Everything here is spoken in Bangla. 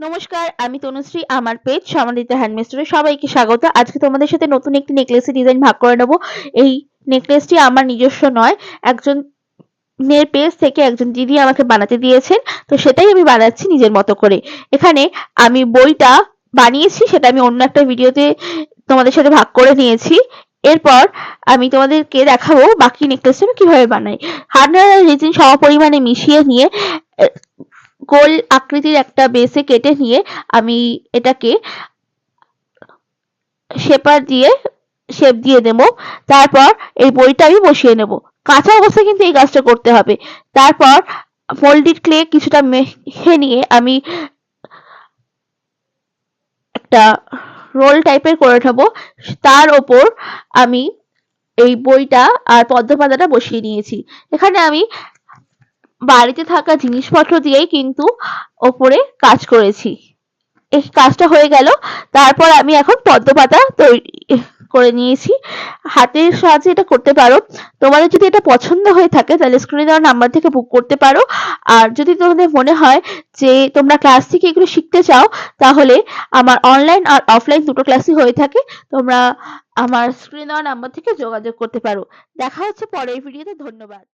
নমস্কার, আমি তনুশ্রী। আমার পেজ সমাদিতা হ্যান্ডমেড সবাইকে স্বাগত। আজকে তোমাদের সাথে নতুন একটি নেকলেসের ডিজাইন ভাগ করে নেব। এই নেকলেসটি আমার নিজস্ব নয়, একজনের পেজ থেকে একজন দিদি আমাকে বানাতে দিয়েছেন, তো সেটাই আমি বানাচ্ছি নিজের মতো করে। এখানে আমি বইটা বানিয়েছি, সেটা আমি অন্য একটা ভিডিওতে তোমাদের সাথে ভাগ করে নিয়েছি। এরপর আমি তোমাদেরকে দেখাবো বাকি নেকলেসটা আমি কিভাবে বানাই। হার্ডওয়্যার আর রেজিন সমপরিমাণে মিশিয়ে নিয়ে গোল আকৃতির একটা বেসে কেটে নিয়ে আমি এটাকে শেপার দিয়ে শেপ দিয়ে দেব। তারপর এই বইটা আমি বসিয়ে নেব। কাঁচা অবস্থায় কিন্তু এই কাজটা করতে হবে। তারপর মোল্ডেড ক্লে কিছুটা মেখে নিয়ে আমি একটা রোল টাইপের করে নেব। তার ওপর আমি এই বইটা আর পদ্ম পাতাটা বসিয়ে নিয়েছি। এখানে আমি বাড়িতে থাকা জিনিসপত্র দিয়েই কিন্তু ওপরে কাজ করেছি। এই কাজটা হয়ে গেল। তারপর আমি এখন পদ্ম পাতা তৈরি করে নিয়েছি। হাতের সাহায্যে এটা করতে পারো। তোমাদের যদি এটা পছন্দ হয়ে থাকে তাহলে স্ক্রিনে দেওয়া নাম্বার থেকে বুক করতে পারো। আর যদি তোমাদের মনে হয় যে তোমরা ক্লাস থেকে এগুলো শিখতে চাও, তাহলে আমার অনলাইন আর অফলাইন দুটো ক্লাসই হয়ে থাকে। তোমরা আমার স্ক্রিনে দেওয়া নাম্বার থেকে যোগাযোগ করতে পারো। দেখা হচ্ছে পরের ভিডিওতে। ধন্যবাদ।